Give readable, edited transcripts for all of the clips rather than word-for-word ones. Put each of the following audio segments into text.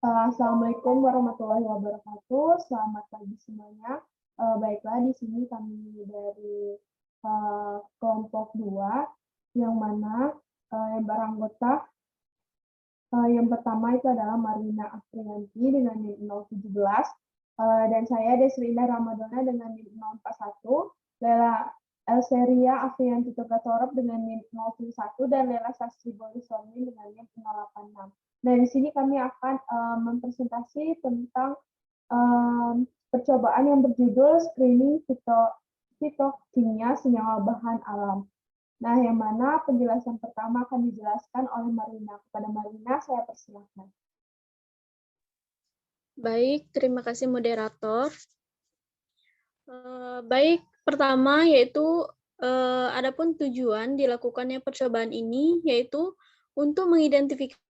Assalamualaikum warahmatullahi wabarakatuh. Selamat pagi semuanya. Baiklah, di sini kami dari kelompok 2, yang mana yang beranggota yang pertama itu adalah Marina Afrianti dengan NIM 017, dan saya Desri Indah Ramadana dengan NIM 041, Lela Elseria Afrianti Togatorop dengan NIM 071, dan Lela Sastri Borisoni dengan NIM 086. Nah, di sini kami akan mempresentasi tentang percobaan yang berjudul screening fitokimia senyawa bahan alam. Nah, yang mana penjelasan pertama akan dijelaskan oleh Marina. Kepada Marina, saya persilakan. Baik, terima kasih moderator. Baik, pertama yaitu adapun tujuan dilakukannya percobaan ini yaitu untuk mengidentifikasi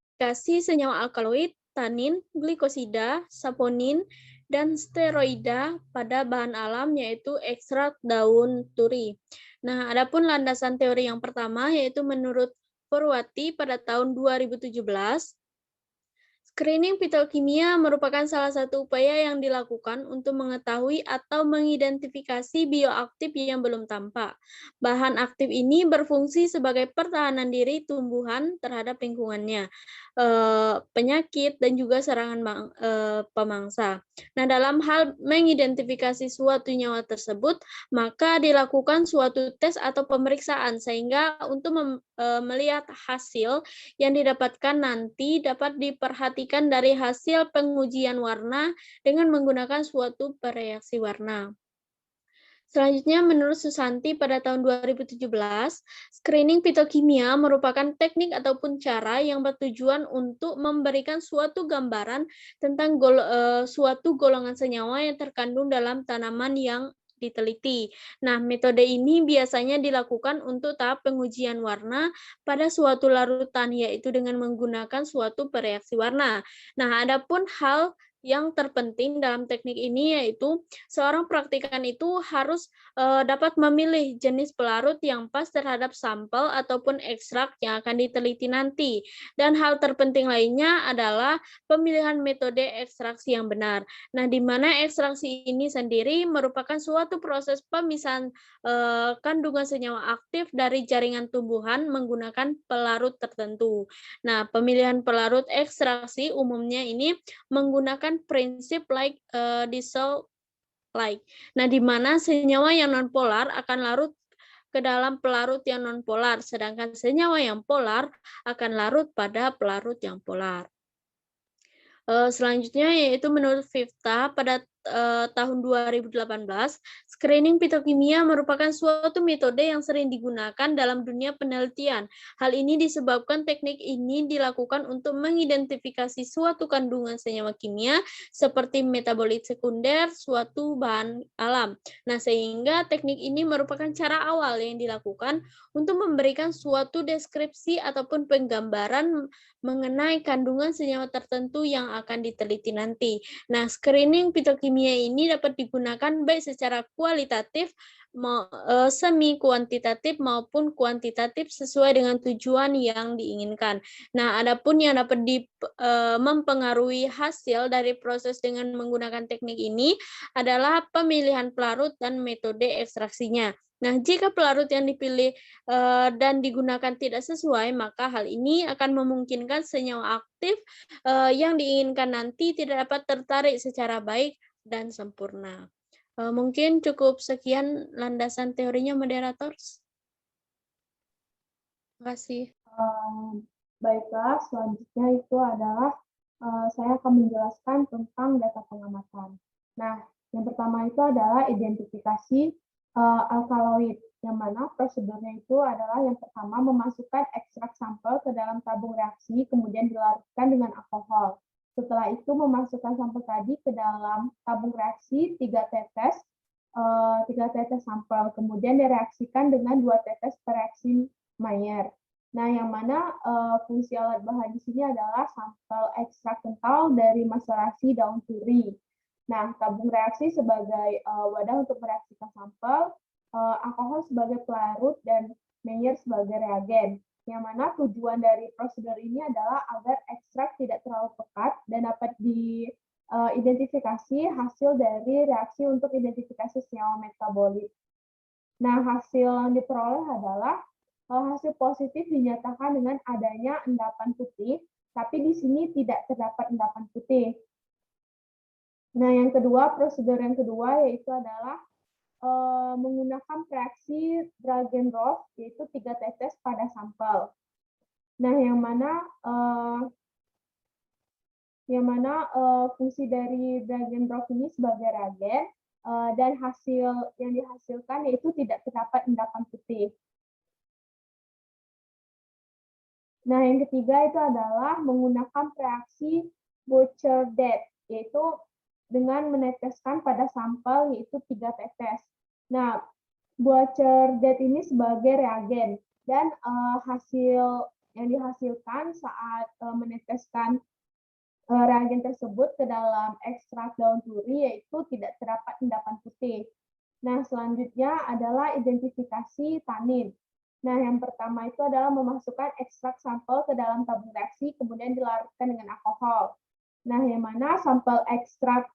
senyawa alkaloid, tanin, glikosida, saponin, dan steroida pada bahan alam yaitu ekstrak daun turi. Nah, adapun landasan teori yang pertama yaitu menurut Purwati pada tahun 2017, screening fitokimia merupakan salah satu upaya yang dilakukan untuk mengetahui atau mengidentifikasi bioaktif yang belum tampak. Bahan aktif ini berfungsi sebagai pertahanan diri tumbuhan terhadap lingkungannya, penyakit, dan juga serangan pemangsa. Nah, dalam hal mengidentifikasi suatu nyawa tersebut, maka dilakukan suatu tes atau pemeriksaan sehingga untuk melihat hasil yang didapatkan nanti dapat diperhatikan dari hasil pengujian warna dengan menggunakan suatu pereaksi warna. Selanjutnya, menurut Susanti pada tahun 2017, screening fitokimia merupakan teknik ataupun cara yang bertujuan untuk memberikan suatu gambaran tentang suatu golongan senyawa yang terkandung dalam tanaman yang diteliti. Nah, metode ini biasanya dilakukan untuk tahap pengujian warna pada suatu larutan, yaitu dengan menggunakan suatu pereaksi warna. Nah, adapun hal yang terpenting dalam teknik ini yaitu seorang praktikan itu harus dapat memilih jenis pelarut yang pas terhadap sampel ataupun ekstrak yang akan diteliti nanti. Dan hal terpenting lainnya adalah pemilihan metode ekstraksi yang benar. Nah, di mana ekstraksi ini sendiri merupakan suatu proses pemisahan kandungan senyawa aktif dari jaringan tumbuhan menggunakan pelarut tertentu. Nah, pemilihan pelarut ekstraksi umumnya ini menggunakan prinsip dissolve like. Nah, di mana senyawa yang nonpolar akan larut ke dalam pelarut yang nonpolar, sedangkan senyawa yang polar akan larut pada pelarut yang polar. Selanjutnya yaitu menurut Vifta pada tahun 2018, screening fitokimia merupakan suatu metode yang sering digunakan dalam dunia penelitian. Hal ini disebabkan teknik ini dilakukan untuk mengidentifikasi suatu kandungan senyawa kimia seperti metabolit sekunder suatu bahan alam. Nah, sehingga teknik ini merupakan cara awal yang dilakukan untuk memberikan suatu deskripsi ataupun penggambaran mengenai kandungan senyawa tertentu yang akan diteliti nanti. Nah, screening fitokimia ini dapat digunakan baik secara kualitatif, semi kuantitatif maupun kuantitatif sesuai dengan tujuan yang diinginkan. Nah, adapun yang dapat mempengaruhi hasil dari proses dengan menggunakan teknik ini adalah pemilihan pelarut dan metode ekstraksinya. Nah, jika pelarut yang dipilih dan digunakan tidak sesuai, maka hal ini akan memungkinkan senyawa aktif yang diinginkan nanti tidak dapat tertarik secara baik dan sempurna. Mungkin cukup sekian landasan teorinya, moderator. Terima kasih. Baiklah, selanjutnya itu adalah saya akan menjelaskan tentang data pengamatan. Nah, yang pertama itu adalah identifikasi alkaloid, yang mana prosedurnya itu adalah yang pertama memasukkan ekstrak sampel ke dalam tabung reaksi, kemudian dilarutkan dengan alkohol. Setelah itu memasukkan sampel tadi ke dalam tabung reaksi 3 tetes sampel, kemudian direaksikan dengan 2 tetes pereaksi Mayer. Nah, yang mana fungsi alat bahan di sini adalah sampel ekstrak kental dari maserasi daun turi. Nah, tabung reaksi sebagai wadah untuk mereaksikan sampel, alkohol sebagai pelarut, dan Mayer sebagai reagen. yang mana tujuan dari prosedur ini adalah agar ekstrak tidak terlalu pekat dan dapat diidentifikasi hasil dari reaksi untuk identifikasi senyawa metabolit. Nah, hasil yang diperoleh adalah hasil positif dinyatakan dengan adanya endapan putih, tapi di sini tidak terdapat endapan putih. Nah, yang kedua, prosedur yang kedua yaitu adalah menggunakan reaksi Dragendorf, yaitu 3 tetes pada sampel. Nah, yang mana fungsi dari Dragendorf ini sebagai reagen dan hasil yang dihasilkan yaitu tidak terdapat endapan putih. Nah, yang ketiga itu adalah menggunakan reaksi Bouchardet, yaitu dengan meneteskan pada sampel yaitu 3 tetes. Nah, Bouchardet ini sebagai reagen dan hasil yang dihasilkan saat meneteskan reagen tersebut ke dalam ekstrak daun turi yaitu tidak terdapat endapan putih. Nah, selanjutnya adalah identifikasi tanin. Nah, yang pertama itu adalah memasukkan ekstrak sampel ke dalam tabung reaksi, kemudian dilarutkan dengan alkohol. Nah, yang mana sampel ekstrak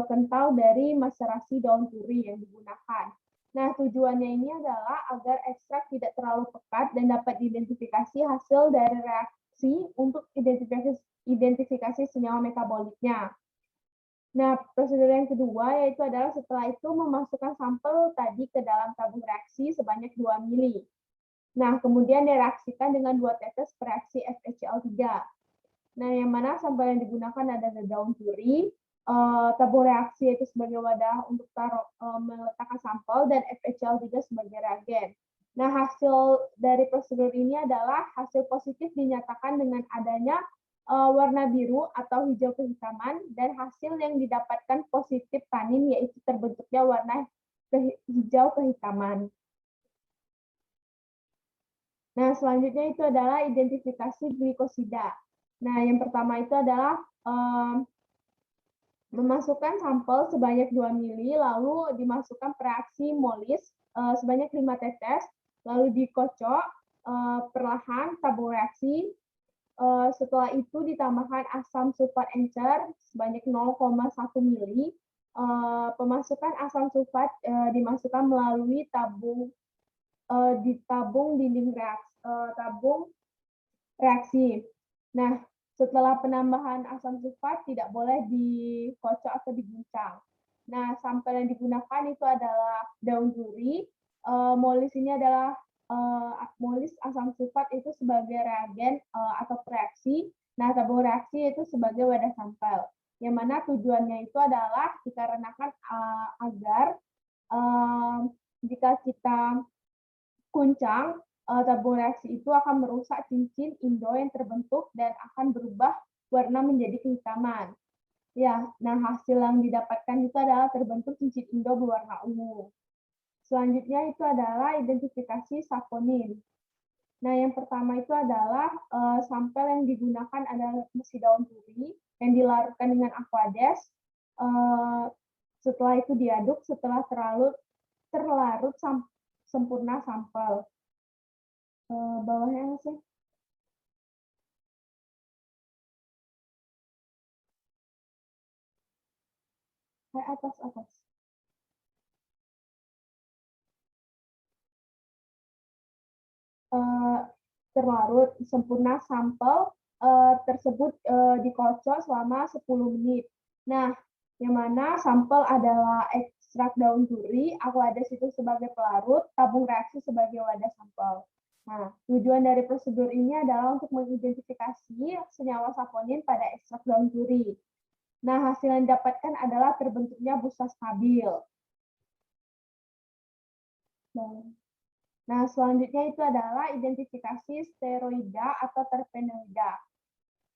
kental dari maserasi daun turi yang digunakan. Nah, tujuannya ini adalah agar ekstrak tidak terlalu pekat dan dapat diidentifikasi hasil dari reaksi untuk identifikasi senyawa metaboliknya. Nah, prosedur yang kedua yaitu adalah setelah itu memasukkan sampel tadi ke dalam tabung reaksi sebanyak 2 mili. Nah, kemudian direaksikan dengan 2 tetes reaksi FeCl3. Nah, yang mana sampel yang digunakan adalah daun turi, tabung reaksi itu sebagai wadah untuk meletakkan sampel, dan FeCl3 sebagai reagen. Nah, hasil dari prosedur ini adalah hasil positif dinyatakan dengan adanya warna biru atau hijau kehitaman, dan hasil yang didapatkan positif tanin yaitu terbentuknya warna hijau kehitaman. Nah, selanjutnya itu adalah identifikasi glikosida. Nah, yang pertama itu adalah memasukkan sampel sebanyak 2 mili, lalu dimasukkan reaksi molis sebanyak 5 tetes, lalu dikocok perlahan tabung reaksi. Setelah itu ditambahkan asam sulfat encer sebanyak 0,1 mili. Pemasukan asam sulfat dimasukkan melalui tabung dinding reaksi. Nah, setelah penambahan asam sulfat tidak boleh dikocok atau diguncang. Nah, sampel yang digunakan itu adalah daun turi. Molis ini adalah molis asam sulfat itu sebagai reagen atau reaksi. Nah, tabung reaksi itu sebagai wadah sampel. Yang mana tujuannya itu adalah dikarenakan agar jika kita kuncang, tabung reaksi itu akan merusak cincin indo yang terbentuk dan akan berubah warna menjadi kehitaman. Ya, nah hasil yang didapatkan itu adalah terbentuk cincin indo berwarna ungu. Selanjutnya itu adalah identifikasi saponin. Nah, yang pertama itu adalah sampel yang digunakan adalah mesi daun turi yang dilarutkan dengan aquades. Setelah itu diaduk, setelah terlarut sempurna sampel. Bawahnya apa sih? Atas. Terlarut sempurna sampel tersebut dikocok selama 10 menit. Nah, yang mana sampel adalah ekstrak daun turi, aquades itu sebagai pelarut, tabung reaksi sebagai wadah sampel. Nah, tujuan dari prosedur ini adalah untuk mengidentifikasi senyawa saponin pada ekstrak daun turi. Nah, hasil yang didapatkan adalah terbentuknya busa stabil. Nah, selanjutnya itu adalah identifikasi steroida atau terpenoida.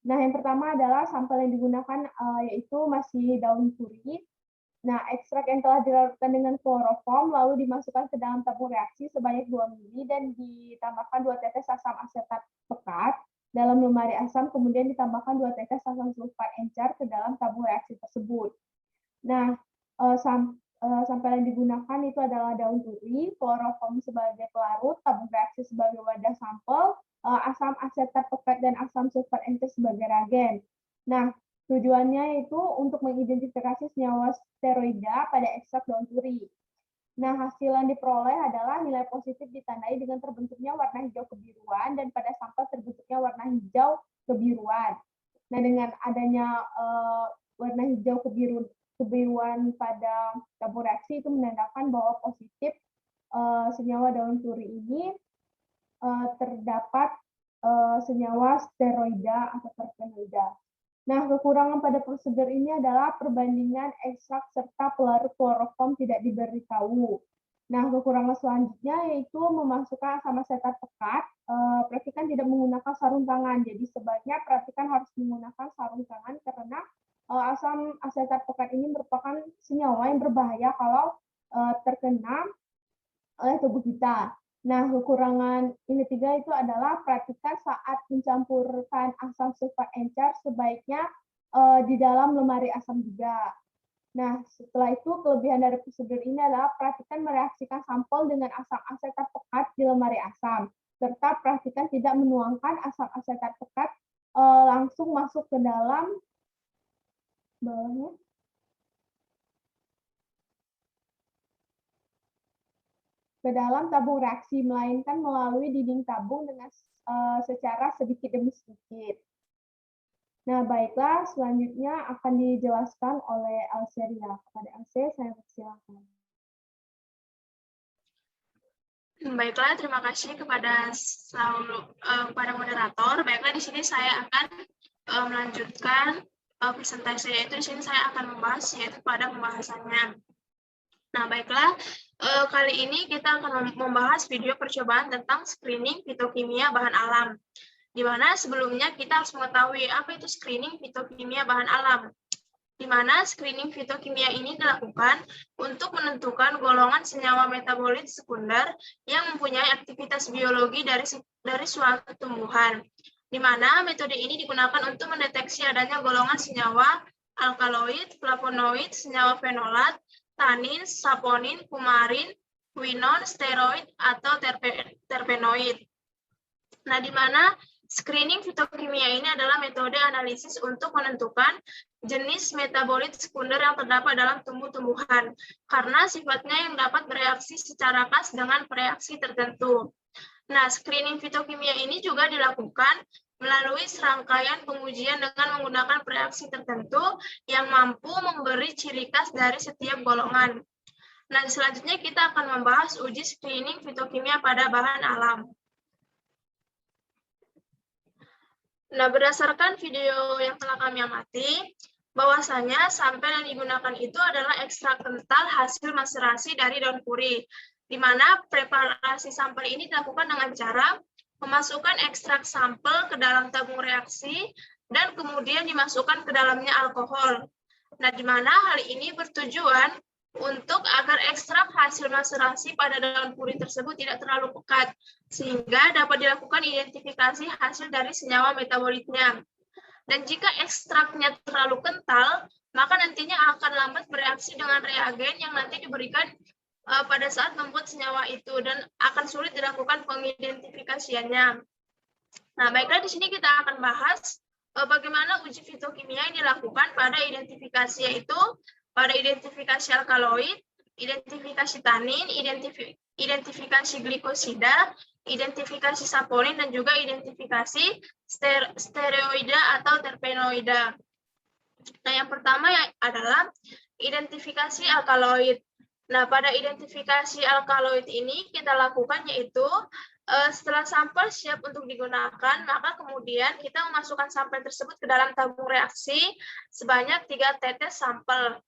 Nah, yang pertama adalah sampel yang digunakan yaitu masih daun turi. Nah, ekstrak yang telah dilarutkan dengan kloroform lalu dimasukkan ke dalam tabung reaksi sebanyak 2 mili dan ditambahkan 2 tetes asam asetat pekat dalam lemari asam, kemudian ditambahkan 2 tetes asam sulfat encer ke dalam tabung reaksi tersebut. Nah, sampel yang digunakan itu adalah daun turi, kloroform sebagai pelarut, tabung reaksi sebagai wadah sampel, asam asetat pekat dan asam sulfat encer sebagai reagen. Nah, tujuannya itu untuk mengidentifikasi senyawa steroida pada ekstrak daun turi. Nah, hasil yang diperoleh adalah nilai positif ditandai dengan terbentuknya warna hijau kebiruan dan pada sampel terbentuknya warna hijau kebiruan. Nah, dengan adanya warna hijau kebiruan pada tabung reaksi itu menandakan bahwa positif senyawa daun turi ini terdapat senyawa steroida atau terpenoida. Nah, kekurangan pada prosedur ini adalah perbandingan ekstrak serta pelarut kloroform tidak diberitahu. Nah, kekurangan selanjutnya yaitu memasukkan asam asetat pekat. Perhatikan tidak menggunakan sarung tangan. Jadi sebaiknya perhatikan harus menggunakan sarung tangan karena asam asetat pekat ini merupakan senyawa yang berbahaya kalau terkena oleh tubuh kita. Nah, kekurangan ini ketiga itu adalah perhatikan saat mencampurkan asam sulfat encer sebaiknya di dalam lemari asam juga. Nah, setelah itu kelebihan dari prosedur ini adalah perhatikan mereaksikan sampel dengan asam asetat pekat di lemari asam, serta perhatikan tidak menuangkan asam asetat pekat langsung masuk ke dalam bawahnya. Ke dalam tabung reaksi, melainkan melalui dinding tabung dengan secara sedikit demi sedikit. Nah, baiklah, selanjutnya akan dijelaskan oleh Alseria. Kepada Alse, saya persilakan. Baiklah, terima kasih kepada kepada moderator. Baiklah, di sini saya akan melanjutkan presentasi, yaitu di sini saya akan membahas yaitu pada pembahasannya. Nah, baiklah, kali ini kita akan membahas video percobaan tentang screening fitokimia bahan alam. Di mana sebelumnya kita harus mengetahui apa itu screening fitokimia bahan alam. Di mana screening fitokimia ini dilakukan untuk menentukan golongan senyawa metabolit sekunder yang mempunyai aktivitas biologi dari suatu tumbuhan. Di mana metode ini digunakan untuk mendeteksi adanya golongan senyawa alkaloid, flavonoid, senyawa fenolat, tanin, saponin, kumarin, quinon, steroid, atau terpenoid. Nah, di mana screening fitokimia ini adalah metode analisis untuk menentukan jenis metabolit sekunder yang terdapat dalam tumbuh-tumbuhan, karena sifatnya yang dapat bereaksi secara khas dengan reaksi tertentu. Nah, screening fitokimia ini juga dilakukan melalui serangkaian pengujian dengan menggunakan reaksi tertentu yang mampu memberi ciri khas dari setiap golongan. Nah, selanjutnya kita akan membahas uji screening fitokimia pada bahan alam. Nah, berdasarkan video yang telah kami amati, bahwasanya sampel yang digunakan itu adalah ekstrak kental hasil maserasi dari daun puri, di mana preparasi sampel ini dilakukan dengan cara memasukkan ekstrak sampel ke dalam tabung reaksi dan kemudian dimasukkan ke dalamnya alkohol. Nah, di mana hal ini bertujuan untuk agar ekstrak hasil maserasi pada daun puri tersebut tidak terlalu pekat, sehingga dapat dilakukan identifikasi hasil dari senyawa metabolitnya. Dan jika ekstraknya terlalu kental, maka nantinya akan lambat bereaksi dengan reagen yang nanti diberikan pada saat membuat senyawa itu, dan akan sulit dilakukan pengidentifikasiannya. Nah, baiklah, di sini kita akan bahas bagaimana uji fitokimia yang dilakukan pada identifikasi, yaitu pada identifikasi alkaloid, identifikasi tanin, identifikasi glikosida, identifikasi saponin, dan juga identifikasi steroida atau terpenoida. Nah, yang pertama adalah identifikasi alkaloid. Nah, pada identifikasi alkaloid ini kita lakukan yaitu setelah sampel siap untuk digunakan, maka kemudian kita memasukkan sampel tersebut ke dalam tabung reaksi sebanyak 3 tetes sampel.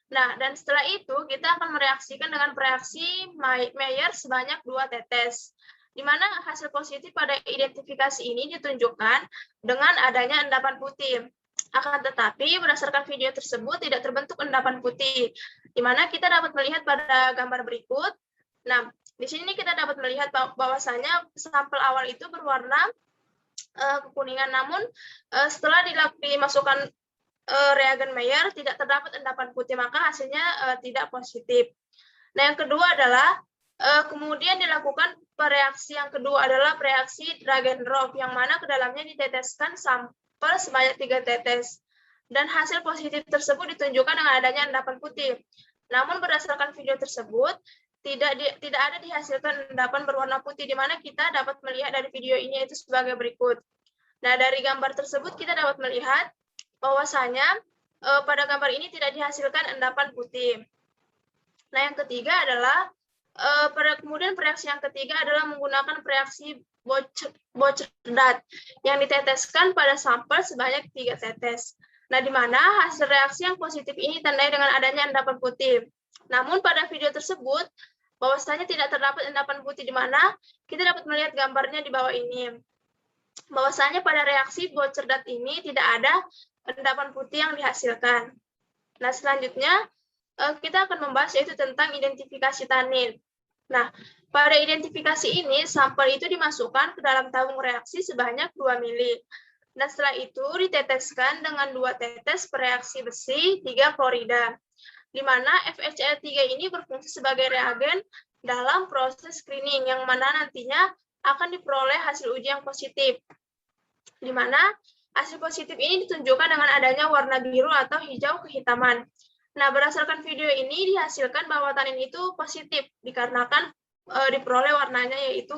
Nah, dan setelah itu kita akan mereaksikan dengan reaksi Mayer sebanyak 2 tetes. Di mana hasil positif pada identifikasi ini ditunjukkan dengan adanya endapan putih. Akan tetapi, berdasarkan video tersebut tidak terbentuk endapan putih, di mana kita dapat melihat pada gambar berikut. Nah, di sini kita dapat melihat bahwasanya sampel awal itu berwarna kekuningan, namun setelah dimasukkan reagen Mayer tidak terdapat endapan putih, maka hasilnya tidak positif. Nah, yang kedua adalah Kemudian dilakukan reaksi yang kedua adalah reaksi drag and drop, yang mana ke dalamnya diteteskan sampel sebanyak 3 tetes. Dan hasil positif tersebut ditunjukkan dengan adanya endapan putih. Namun berdasarkan video tersebut, tidak ada dihasilkan endapan berwarna putih, di mana kita dapat melihat dari video ini itu sebagai berikut. Nah, dari gambar tersebut kita dapat melihat bahwasanya pada gambar ini tidak dihasilkan endapan putih. Nah, yang ketiga adalah kemudian reaksi yang ketiga adalah menggunakan reaksi Bochrdat yang diteteskan pada sampel sebanyak 3 tetes. Nah, di mana hasil reaksi yang positif ini ditandai dengan adanya endapan putih. Namun pada video tersebut bahwasanya tidak terdapat endapan putih, di mana kita dapat melihat gambarnya di bawah ini. Bahwasanya pada reaksi Bochrdat ini tidak ada endapan putih yang dihasilkan. Nah, selanjutnya kita akan membahas yaitu tentang identifikasi tanin. Nah, pada identifikasi ini, sampel itu dimasukkan ke dalam tabung reaksi sebanyak 2 mili. Dan setelah itu diteteskan dengan 2 tetes bereaksi besi 3 klorida, di mana FeCl3 ini berfungsi sebagai reagen dalam proses screening, yang mana nantinya akan diperoleh hasil uji yang positif, di mana hasil positif ini ditunjukkan dengan adanya warna biru atau hijau kehitaman. Nah, berdasarkan video ini dihasilkan bahwa tanin itu positif dikarenakan diperoleh warnanya yaitu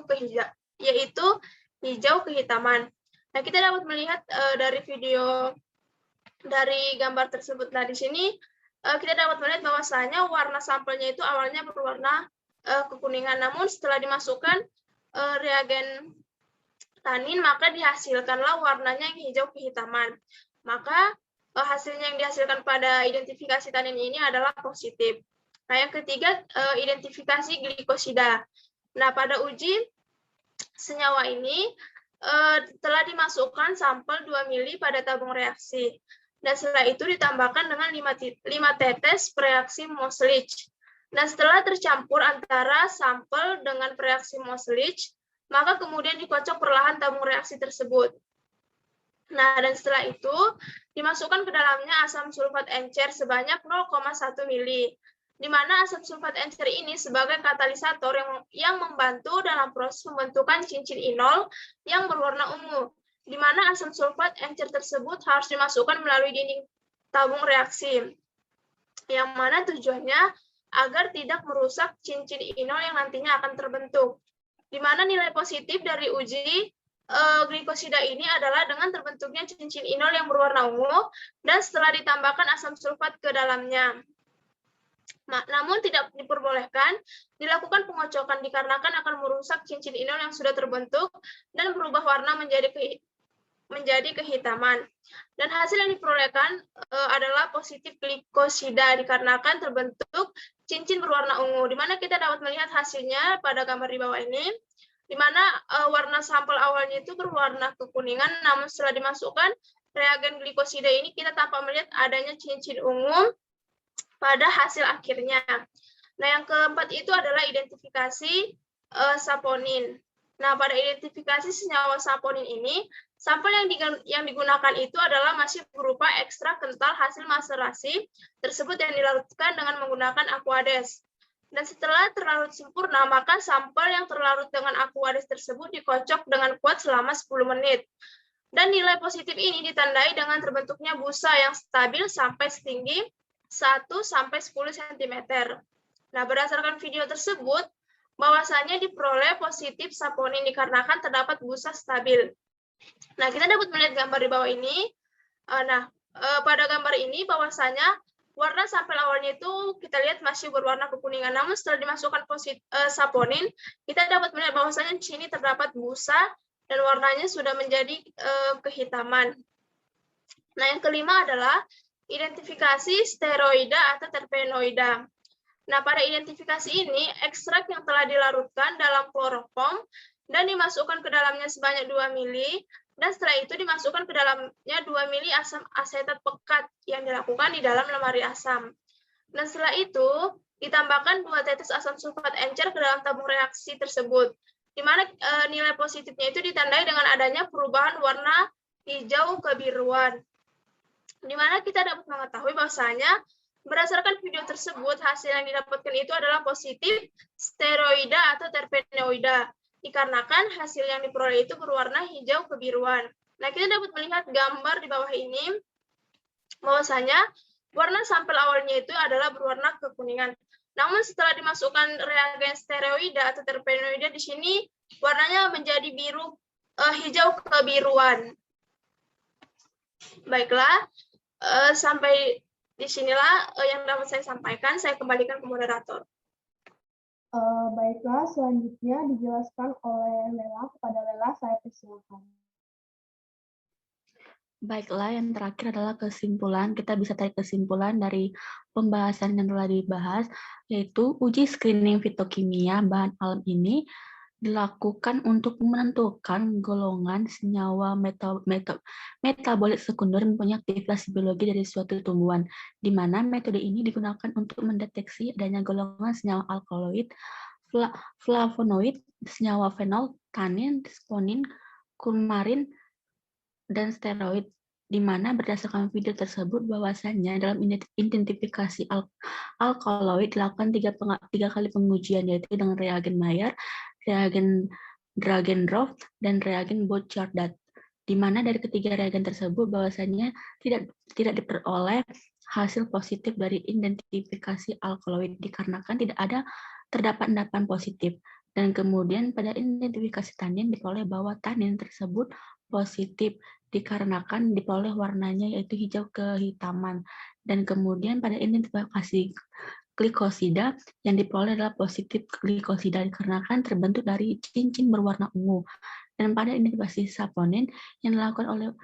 hijau kehitaman. Nah, kita dapat melihat dari video dari gambar tersebut. Nah, di sini kita dapat melihat bahwasanya warna sampelnya itu awalnya berwarna kekuningan, namun setelah dimasukkan reagen tanin maka dihasilkanlah warnanya yang hijau kehitaman. Maka hasilnya yang dihasilkan pada identifikasi tanin ini adalah positif. Nah, yang ketiga, identifikasi glikosida. Nah, pada uji senyawa ini telah dimasukkan sampel 2 mili pada tabung reaksi. Dan setelah itu ditambahkan dengan 5 tetes reaksi Moslich. Nah, setelah tercampur antara sampel dengan reaksi Moslich, maka kemudian dikocok perlahan tabung reaksi tersebut. Nah, dan setelah itu dimasukkan ke dalamnya asam sulfat encer sebanyak 0,1 mili, di mana asam sulfat encer ini sebagai katalisator yang membantu dalam proses pembentukan cincin inol yang berwarna ungu, di mana asam sulfat encer tersebut harus dimasukkan melalui dinding tabung reaksi, yang mana tujuannya agar tidak merusak cincin inol yang nantinya akan terbentuk, di mana nilai positif dari uji glikosida ini adalah dengan terbentuknya cincin inol yang berwarna ungu dan setelah ditambahkan asam sulfat ke dalamnya. Namun tidak diperbolehkan dilakukan pengocokan dikarenakan akan merusak cincin inol yang sudah terbentuk dan berubah warna menjadi kehitaman. Dan hasil yang diperolehkan adalah positif glikosida dikarenakan terbentuk cincin berwarna ungu, di mana kita dapat melihat hasilnya pada gambar di bawah ini, di mana warna sampel awalnya itu berwarna kekuningan, namun setelah dimasukkan reagen glikosida ini kita tampak melihat adanya cincin ungu pada hasil akhirnya. Nah, yang keempat itu adalah identifikasi saponin. Nah, pada identifikasi senyawa saponin ini, sampel yang digunakan itu adalah masih berupa ekstrak kental hasil maserasi tersebut yang dilarutkan dengan menggunakan Aquades. Dan setelah terlarut sempurna, maka sampel yang terlarut dengan Aquades tersebut dikocok dengan kuat selama 10 menit. Dan nilai positif ini ditandai dengan terbentuknya busa yang stabil sampai setinggi 1-10 cm. Nah, berdasarkan video tersebut, bahwasanya diperoleh positif saponin dikarenakan terdapat busa stabil. Nah, kita dapat melihat gambar di bawah ini. Pada gambar ini bahwasanya warna sampel awalnya itu kita lihat masih berwarna kekuningan, namun setelah dimasukkan saponin, kita dapat melihat bahwasanya di sini terdapat busa dan warnanya sudah menjadi kehitaman. Nah, yang kelima adalah identifikasi steroida atau terpenoida. Nah, pada identifikasi ini, ekstrak yang telah dilarutkan dalam kloroform dan dimasukkan ke dalamnya sebanyak 2 mili, dan setelah itu dimasukkan ke dalamnya 2 mili asam asetat pekat yang dilakukan di dalam lemari asam. Dan setelah itu ditambahkan 2 tetes asam sulfat encer ke dalam tabung reaksi tersebut, di mana nilai positifnya itu ditandai dengan adanya perubahan warna hijau kebiruan, di mana kita dapat mengetahui bahwasanya Berdasarkan video tersebut, hasil yang didapatkan itu adalah positif steroida atau terpenoida, dikarenakan hasil yang diperoleh itu berwarna hijau kebiruan. Nah, kita dapat melihat gambar di bawah ini, bahwasanya warna sampel awalnya itu adalah berwarna kekuningan. Namun setelah dimasukkan reagen steroida atau terpenoida di sini, warnanya menjadi biru hijau kebiruan. Baiklah, sampai di sinilah yang dapat saya sampaikan. Saya kembalikan ke moderator. Baiklah, selanjutnya dijelaskan oleh Lela. Kepada Lela, saya persilakan. Baiklah, yang terakhir adalah kesimpulan. Kita bisa tarik kesimpulan dari pembahasan yang telah dibahas, yaitu uji screening fitokimia bahan alam ini dilakukan untuk menentukan golongan senyawa metabolit sekunder yang mempunyai aktivitas biologi dari suatu tumbuhan, di mana metode ini digunakan untuk mendeteksi adanya golongan senyawa alkaloid, flavonoid, senyawa fenol, tanin, sponin, kurkumin, dan steroid, di mana berdasarkan video tersebut bahwasannya dalam identifikasi alkaloid dilakukan tiga kali pengujian, yaitu dengan reagen Mayer, reagen Dragendorf, dan reagen Bouchardat, di mana dari ketiga reagen tersebut bahwasannya tidak diperoleh hasil positif dari identifikasi alkaloid, dikarenakan terdapat endapan positif. Dan kemudian pada identifikasi tanin diperoleh bahwa tanin tersebut positif, dikarenakan diperoleh warnanya yaitu hijau kehitaman. Dan kemudian pada identifikasi glikosida yang diperoleh adalah positif glikosida, dikarenakan terbentuk dari cincin berwarna ungu. Dan pada identifikasi saponin yang diperoleh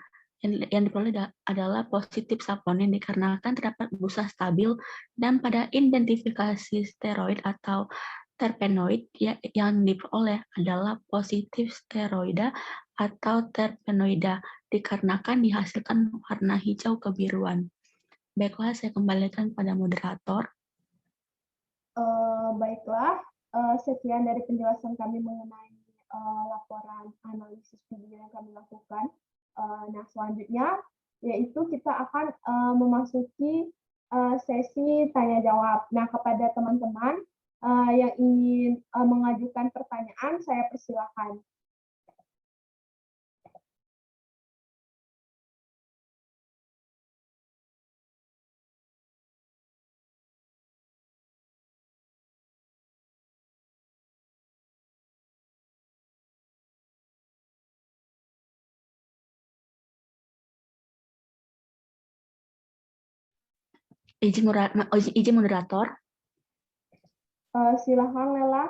adalah positif saponin, dikarenakan terdapat busa stabil. Dan pada identifikasi steroid atau terpenoid yang diperoleh adalah positif steroida atau terpenoida, dikarenakan dihasilkan warna hijau kebiruan. Baiklah, saya kembalikan pada moderator. Baiklah, sekian dari penjelasan kami mengenai laporan analisis video yang kami lakukan. Nah, selanjutnya yaitu kita akan memasuki sesi tanya jawab. Nah, kepada teman-teman yang ingin mengajukan pertanyaan, saya persilakan. Izin moderator. Silakan Lela.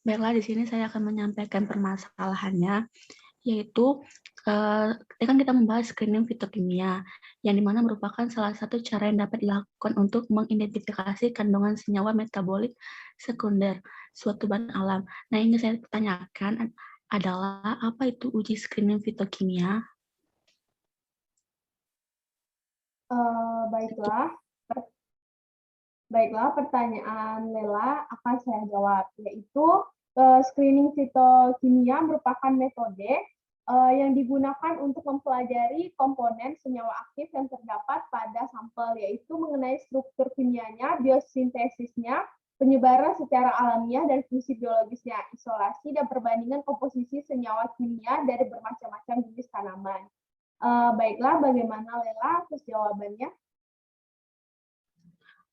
Baiklah, di sini saya akan menyampaikan permasalahannya, yaitu kan kita membahas screening fitokimia, yang dimana merupakan salah satu cara yang dapat dilakukan untuk mengidentifikasi kandungan senyawa metabolik sekunder suatu bahan alam. Nah, yang saya tanyakan adalah apa itu uji screening fitokimia? Baiklah, pertanyaan Lela akan saya jawab, yaitu screening fitokimia merupakan metode yang digunakan untuk mempelajari komponen senyawa aktif yang terdapat pada sampel, yaitu mengenai struktur kimianya, biosintesisnya, penyebaran secara alamiah dan fungsi biologisnya, isolasi dan perbandingan komposisi senyawa kimia dari bermacam-macam jenis tanaman. Baiklah, bagaimana Lela atas jawabannya?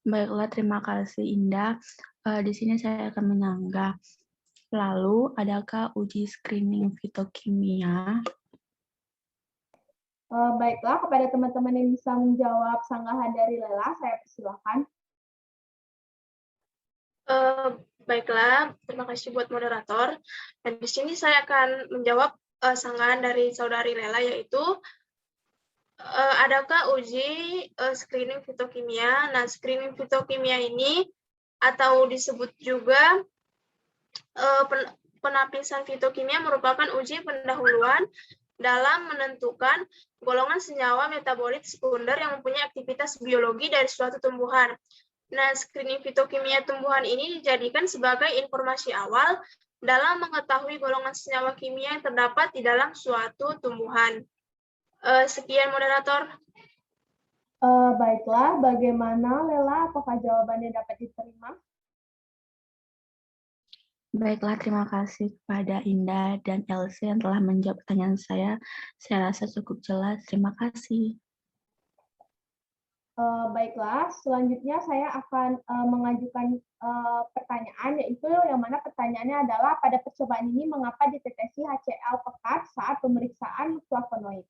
Baiklah, terima kasih Indah. Di sini saya akan menyanggah. Lalu, adakah uji screening fitokimia? Baiklah, kepada teman-teman yang bisa menjawab sanggahan dari Lela, saya persilakan. Baiklah, terima kasih buat moderator. Dan di sini saya akan menjawab sanggahan dari saudari Lela, yaitu adakah uji screening fitokimia? Nah, screening fitokimia ini atau disebut juga penapisan fitokimia merupakan uji pendahuluan dalam menentukan golongan senyawa metabolit sekunder yang mempunyai aktivitas biologi dari suatu tumbuhan. Nah, screening fitokimia tumbuhan ini dijadikan sebagai informasi awal dalam mengetahui golongan senyawa kimia yang terdapat di dalam suatu tumbuhan. Sekian moderator. Baiklah, bagaimana Lela? Apakah jawabannya dapat diterima? Baiklah, terima kasih kepada Indah dan Elsie yang telah menjawab pertanyaan saya. Saya rasa cukup jelas. Terima kasih. Baiklah, selanjutnya saya akan mengajukan pertanyaan, yaitu yang mana pertanyaannya adalah pada percobaan ini mengapa ditetesi HCl pekat saat pemeriksaan flavonoid?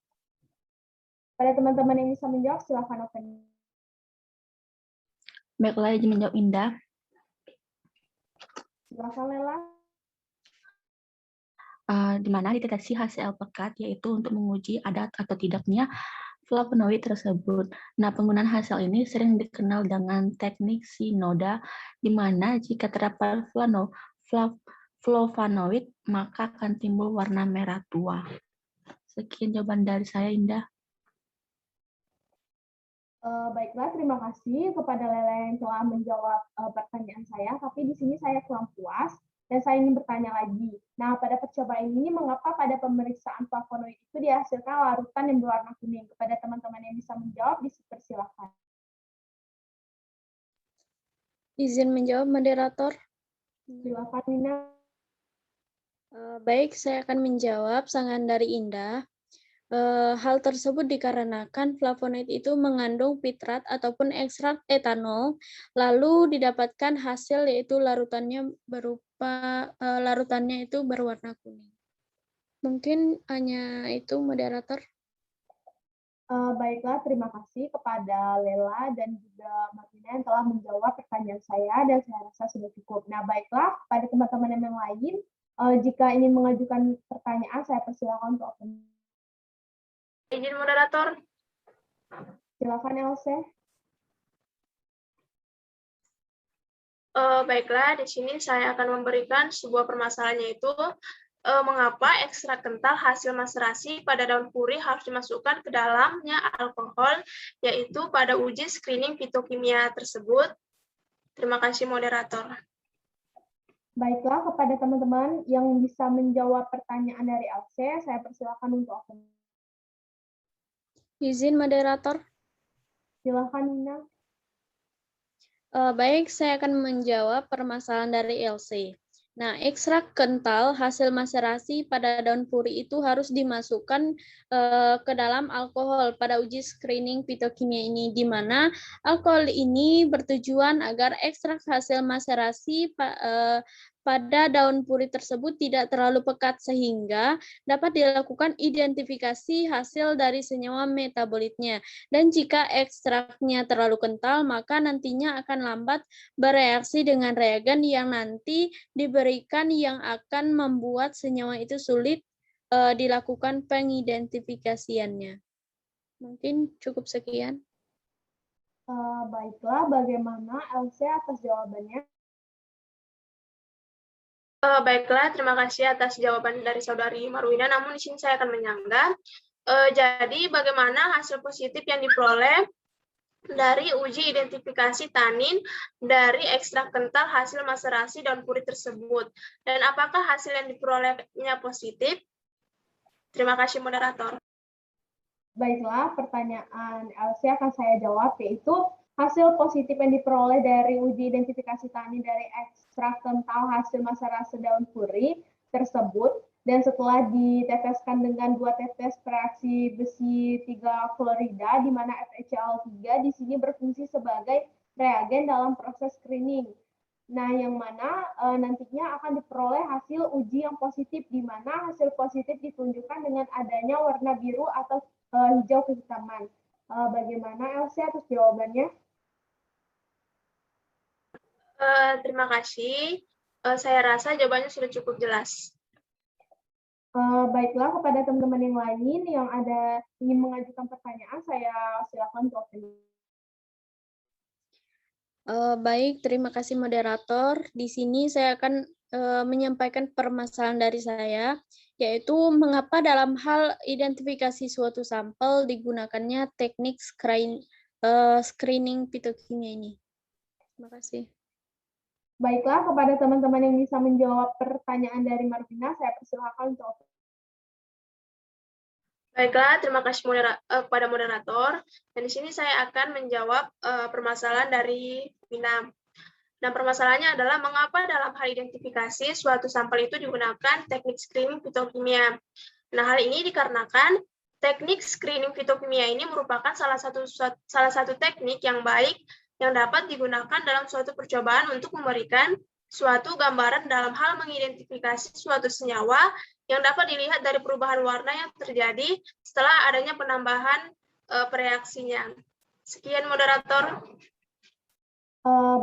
Pada teman-teman yang bisa menjawab, silakan open. Baiklah, izin menjawab Indah. Silakan Lela. Di mana dideteksi HCl pekat, yaitu untuk menguji ada atau tidaknya flavonoid tersebut. Nah, penggunaan HCl ini sering dikenal dengan teknik sinoda, di mana jika terdapat flavonoid, maka akan timbul warna merah tua. Sekian jawaban dari saya, Indah. Baiklah, terima kasih kepada Lela yang telah menjawab pertanyaan saya, tapi di sini saya kurang puas dan saya ingin bertanya lagi. Nah, pada percobaan ini mengapa pada pemeriksaan flavonoid itu dihasilkan larutan yang berwarna kuning? Kepada teman-teman yang bisa menjawab, dipersilakan. Izin menjawab, moderator. Silakan, Nina. Baik, saya akan menjawab sangan dari Indah. Hal tersebut dikarenakan flavonoid itu mengandung pitrat ataupun ekstrak etanol, lalu didapatkan hasil yaitu larutannya itu berwarna kuning. Mungkin hanya itu, moderator. Baiklah, terima kasih kepada Lela dan juga Martina yang telah menjawab pertanyaan saya dan saya rasa sudah cukup. Nah, baiklah, pada teman-teman yang lain, jika ingin mengajukan pertanyaan, saya persilakan untuk open. Izin moderator. Silakan, Else. Baiklah, di sini saya akan memberikan sebuah permasalahan, yaitu mengapa ekstrak kental hasil maserasi pada daun puri harus dimasukkan ke dalamnya alkohol, yaitu pada uji screening fitokimia tersebut. Terima kasih, moderator. Baiklah, kepada teman-teman yang bisa menjawab pertanyaan dari Else, saya persilakan untuk open. Izin, moderator. Silakan, Nina. Baik, saya akan menjawab permasalahan dari LC. Nah, ekstrak kental hasil maserasi pada daun puri itu harus dimasukkan ke dalam alkohol pada uji screening fitokimia ini, di mana alkohol ini bertujuan agar ekstrak hasil maserasi pada daun puri tersebut tidak terlalu pekat sehingga dapat dilakukan identifikasi hasil dari senyawa metabolitnya. Dan jika ekstraknya terlalu kental, maka nantinya akan lambat bereaksi dengan reagen yang nanti diberikan yang akan membuat senyawa itu sulit dilakukan pengidentifikasiannya. Mungkin cukup sekian. Baiklah, bagaimana Else atas jawabannya? Baiklah, terima kasih atas jawaban dari Saudari Marwina, namun di sini saya akan menyanggah. Jadi, bagaimana hasil positif yang diperoleh dari uji identifikasi tanin dari ekstrak kental hasil maserasi daun puri tersebut? Dan apakah hasil yang diperolehnya positif? Terima kasih, moderator. Baiklah, pertanyaan Elsie akan saya jawab, yaitu hasil positif yang diperoleh dari uji identifikasi tanin dari ekstrak kental hasil maserasi daun puri tersebut, dan setelah diteteskan dengan 2 tetes reaksi besi 3 klorida, di mana FeCl3 di sini berfungsi sebagai reagen dalam proses screening. Nah, yang mana nantinya akan diperoleh hasil uji yang positif, di mana hasil positif ditunjukkan dengan adanya warna biru atau hijau kehitaman. Bagaimana Elsie atas jawabannya? Terima kasih. Saya rasa jawabannya sudah cukup jelas. Baiklah, kepada teman-teman yang lain yang ada ingin mengajukan pertanyaan, saya silakan untuk open. Baik, terima kasih moderator. Di sini saya akan menyampaikan permasalahan dari saya, yaitu mengapa dalam hal identifikasi suatu sampel digunakannya teknik screening fitokimia ini. Terima kasih. Baiklah, kepada teman-teman yang bisa menjawab pertanyaan dari Martina, saya persilakan untuk open. Baiklah, terima kasih kepada moderator. Dan di sini saya akan menjawab permasalahan dari Wina. Nah, permasalahannya adalah mengapa dalam hal identifikasi suatu sampel itu digunakan teknik screening fitokimia. Nah, hal ini dikarenakan teknik screening fitokimia ini merupakan salah satu teknik yang baik yang dapat digunakan dalam suatu percobaan untuk memberikan suatu gambaran dalam hal mengidentifikasi suatu senyawa yang dapat dilihat dari perubahan warna yang terjadi setelah adanya penambahan pereaksinya. Sekian moderator.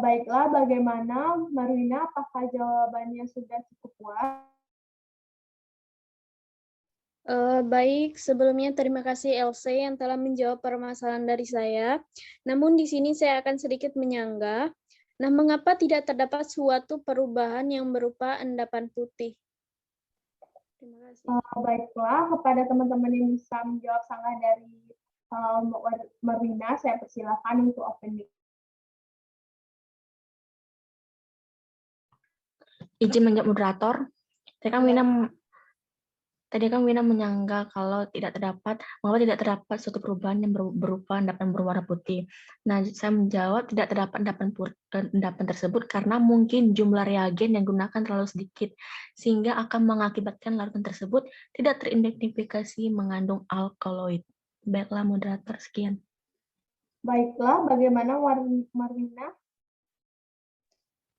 Baiklah, bagaimana Marwina? Apakah jawabannya sudah cukup puas? Baik, sebelumnya terima kasih Elsie yang telah menjawab permasalahan dari saya. Namun di sini saya akan sedikit menyanggah. Nah, mengapa tidak terdapat suatu perubahan yang berupa endapan putih? Terima kasih. Baiklah, kepada teman-teman yang bisa menjawab sanggah dari Marwina, saya persilakan untuk open mic. Izin menjawab moderator. Tadi kan Wina menyanggah kalau mengapa tidak terdapat suatu perubahan yang berupa endapan berwarna putih. Nah, saya menjawab tidak terdapat endapan tersebut karena mungkin jumlah reagen yang digunakan terlalu sedikit, sehingga akan mengakibatkan larutan tersebut tidak teridentifikasi mengandung alkaloid. Baiklah, moderator, sekian. Baiklah, bagaimana Marwina?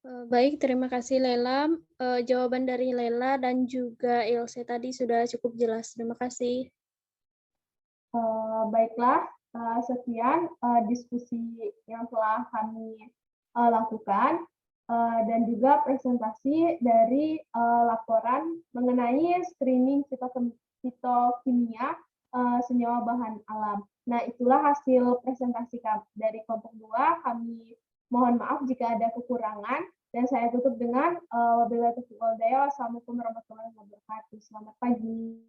Baik, terima kasih Lela. Jawaban dari Lela dan juga Ilse tadi sudah cukup jelas. Terima kasih. Baiklah, sekian diskusi yang telah kami lakukan dan juga presentasi dari laporan mengenai screening fitokimia senyawa bahan alam. Nah, itulah hasil presentasi dari kelompok 2. Kami mohon maaf jika ada kekurangan, dan saya tutup dengan wabillahi taufiq wal hidayah. Wassalamualaikum warahmatullahi wabarakatuh. Selamat pagi.